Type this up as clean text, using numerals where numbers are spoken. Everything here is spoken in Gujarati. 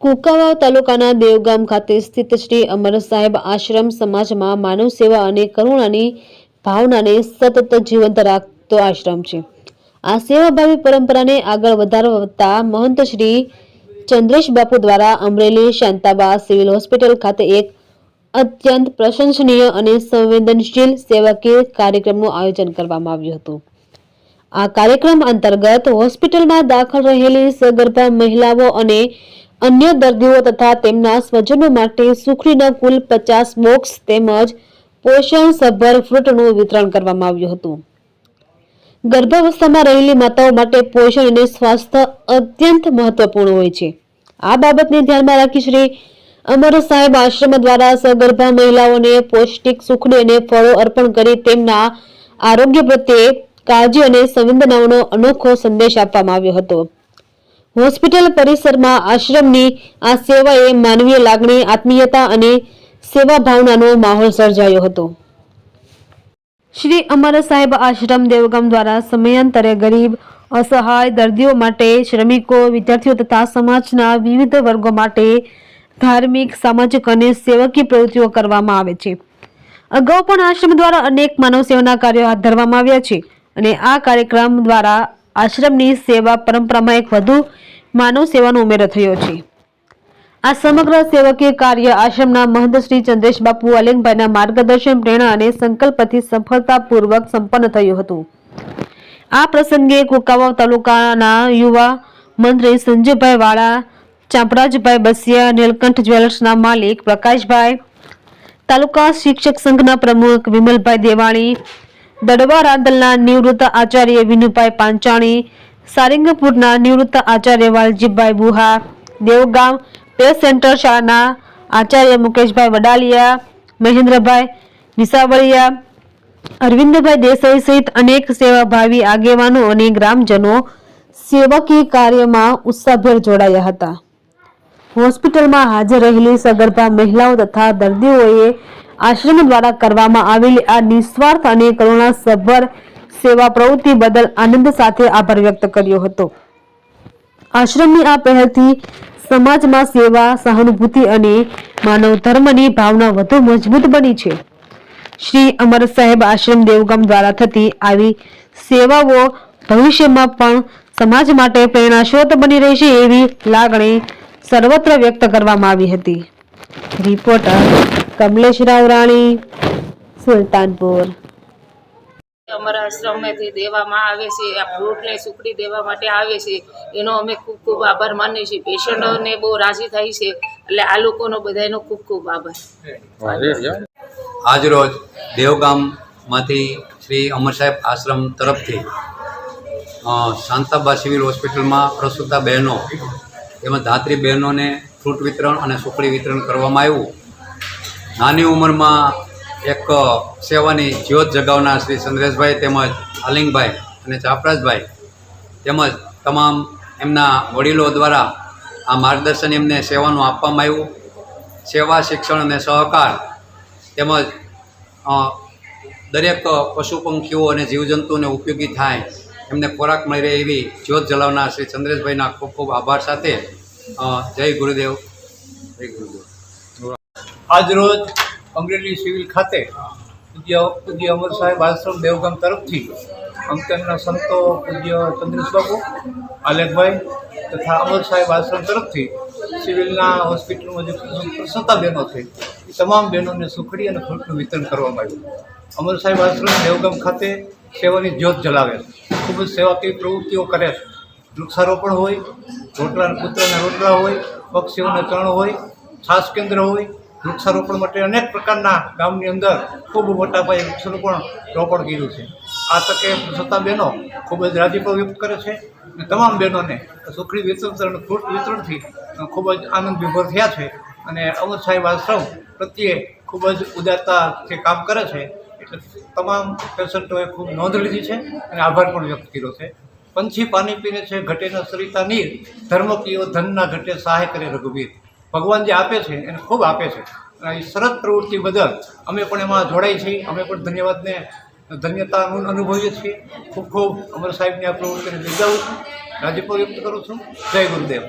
કુંકાવાવ તાલુકાના દેવગામ ખાતે સ્થિત શ્રી અમર સાહેબ આશ્રમ સમાજમાં માનવ સેવા અને કરુણાની ભાવનાને સતત જીવંત રાખતો આશ્રમ છે। આ સેવાભાવી પરંપરાને આગળ વધારતા મહંત શ્રી ચંદ્રેશ બાપુ દ્વારા અમરેલી શાંતાબા સિવિલ હોસ્પિટલ ખાતે એક અત્યંત પ્રશંસનીય અને સંવેદનશીલ સેવાકીય કાર્યક્રમનું આયોજન કરવામાં આવ્યું હતું। આ કાર્યક્રમ અંતર્ગત હોસ્પિટલમાં દાખલ રહેલી સગર્ભા મહિલાઓ અને અન્ય દર્દીઓ તથા તેમના સ્વજનો માટે સુખડીના કુલ 50 બોક્સ તેમજ પોષણસભર ફ્રૂટનું વિતરણ કરવામાં આવ્યું હતું। ગર્ભાવસ્થામાં રહેલી માતાઓ માટે પોષણ અને સ્વાસ્થ્ય અત્યંત મહત્વપૂર્ણ હોય છે। આ બાબતને ધ્યાનમાં રાખી શ્રી અમર સાહેબ આશ્રમ દ્વારા સગર્ભા મહિલાઓને પૌષ્ટિક સુખડી અને ફળો અર્પણ કરી તેમના આરોગ્ય પ્રત્યે કાળજી અને સંવેદનાઓનો અનોખો સંદેશ આપવામાં આવ્યો હતો। હોસ્પિટલ પરિસરમાં આશ્રમની આ સેવાએ માનવીય લાગણી, આત્મીયતા અને સેવા ભાવનાનો માહોલ સર્જાયો હતો। શ્રી અમર સાહેબ આશ્રમ દેવગામ દ્વારા સમયાંતરે ગરીબ, અસહાય દર્દીઓ માટે, શ્રમિકો, વિદ્યાર્થીઓ તથા સમાજના વિવિધ વર્ગો માટે ધાર્મિક, સામાજિક અને સેવકીય પ્રવૃત્તિઓ કરવામાં આવે છે। અગાઉ પણ આશ્રમ દ્વારા અનેક માનવ સેવાના કાર્યો હાથ ધરવામાં આવ્યા છે અને આ કાર્યક્રમ દ્વારા આશ્રમની સેવા પરંપરામાં એક વધુ માનવ સેવાનો ઉમેરો થયો છે। આ સમગ્ર સેવકીય કાર્ય આશ્રમના મહંત શ્રી ચંદ્રેશ બાપુ અલેંગભાઈના માર્ગદર્શન, પ્રેરણા અને સંકલ્પથી સફળતાપૂર્વક સંપન્ન થયું હતું। આ પ્રસંગે કુંકાવાવ તાલુકાના યુવા મંત્રી સંજયભાઈ વાળા, ચાંપરાજભાઈ બસિયા, નીલકંઠ જ્વેલર્સના માલિક પ્રકાશભાઈ, તાલુકા શિક્ષક સંઘના પ્રમુખ વિમલભાઈ દેવાણી, દડવા રાંદલના નિવૃત્ત આચાર્ય વિનુભાઈ પાંચાણી, સારંગપુરના નિવૃત્ત આચાર્ય વાલજીભાઈ બુહા, દેવગામ પ્રેસ સેન્ટર શાળાના આચાર્ય મુકેશભાઈ વડાલિયા, મહેન્દ્રભાઈ વિસાવળિયા, અરવિંદભાઈ દેસાઈ સહિત અનેક સેવાભાવી આગેવાનો અને ગ્રામજનો સેવકીય કાર્યમાં ઉત્સાહભેર જોડાયા હતા। હોસ્પિટલમાં હાજર રહેલી સગર્ભા મહિલાઓ તથા દર્દીઓએ આશ્રમ દ્વારા કરવામાં આવેલી આ નિસ્વાર્થ અને કરુણાસભર સેવા પ્રવૃત્તિ બદલ આનંદ સાથે આભાર વ્યક્ત કર્યો હતો। આશ્રમની આ પહેલથી સમાજમાં સેવા, સહાનુભૂતિ અને માનવ ધર્મની ભાવના વધુ મજબૂત બની છે। શ્રી અમર સાહેબ આશ્રમ દેવગામ દ્વારા થતી આવી સેવાઓ ભવિષ્યમાં પણ સમાજ માટે પ્રેરણાસ્ત્રોત બની રહેશે એવી લાગણી સર્વત્ર વ્યક્ત કરવામાં આવી હતી। રિપોર્ટર કમલેશ રાવરાણી, સુલતાનપુર। અમારા આશ્રમમાંથી દેવામાં આવે છે, આ ફ્રૂટને સુખડી દેવા માટે આવે છે, એનો અમે ખૂબ ખૂબ આભાર માનીએ છીએ। પેશન્ટોને બહુ રાજી થાય છે, એટલે આ લોકોનો બધાનો ખૂબ ખૂબ આભાર। આજરોજ દેવગામમાંથી શ્રી અમર સાહેબ આશ્રમ તરફથી શાંતાબા સિવિલ હોસ્પિટલમાં પ્રસૂતા બહેનો તેમજ ધાત્રી બહેનોને ફ્રૂટ વિતરણ અને સુખડી વિતરણ કરવામાં આવ્યું। નાની ઉંમરમાં એક સેવાની જ્યોત જગાવનાર શ્રી ચંદ્રેશભાઈ તેમજ આલિંગભાઈ અને ચાપરાજભાઈ તેમજ તમામ એમના વડીલો દ્વારા આ માર્ગદર્શન એમને સેવાનું આપવામાં આવ્યું। સેવા, શિક્ષણ અને સહકાર તેમજ દરેક પશુ પંખીઓ અને જીવજંતુઓને ઉપયોગી થાય, એમને ખોરાક મળી રહે એવી જ્યોત જલાવનાર શ્રી ચંદ્રેશભાઈના ખૂબ ખૂબ આભાર સાથે જય ગુરુદેવ, જય ગુરુદેવ। આજરોજ અમરેલી સિવિલ ખાતે પૂજ્ય અમર સાહેબ આશ્રમ દેવગામ તરફથી તેમના સંતો પૂજ્ય ચંદ્રેશ બાપુ, આલેખભાઈ તથા અમર સાહેબ આશ્રમ તરફથી સિવિલના હોસ્પિટલમાં જે પ્રસૂતા બહેનો છે એ તમામ બહેનોને સુખડી અને ફ્રૂટનું વિતરણ કરવામાં આવ્યું। અમર સાહેબ આશ્રમ દેવગામ ખાતે સેવાની જ્યોત જલાવે છે, ખૂબ જ સેવાકીય પ્રવૃત્તિઓ કરે છે। વૃક્ષારોપણ હોય, કૂતરાના રોટલા હોય, પક્ષીઓના ચણ હોય, છાસ કેન્દ્ર હોય, વૃક્ષારોપણ માટે અનેક પ્રકારના ગામની અંદર ખૂબ મોટા પાયે વૃક્ષારોપણ કર્યું છે। આ તકે પ્રસૂતા બહેનો ખૂબ જ રાજીપો વ્યક્ત કરે છે અને તમામ બહેનોને સુખડી વિતરણ અને ફ્રૂટ વિતરણથી ખૂબ જ આનંદ વિભોર થયા છે અને અમર સાહેબ આશ્રમ પ્રત્યે ખૂબ જ ઉદારતાથી કામ કરે છે, એટલે તમામ પેશન્ટોએ ખૂબ નોંધ લીધી છે અને આભાર પણ વ્યક્ત કર્યો છે। પંછી પાણી પીને છે ઘટે ન સરિતા નીર, ધર્મ કીઓ ધનના ઘટે સહાય કરે રઘુવીર। ભગવાન જે આપે છે એને ખૂબ આપે છે અને એ સરસ પ્રવૃત્તિ બદલ અમે પણ એમાં જોડાઈ છીએ, અમે પણ ધન્યતા અનુભવીએ છીએ। ખૂબ ખૂબ અમર સાહેબની આ પ્રવૃત્તિને બિરદાવું છું, રાજીપો વ્યક્ત કરું છું। જય ગુરુદેવ।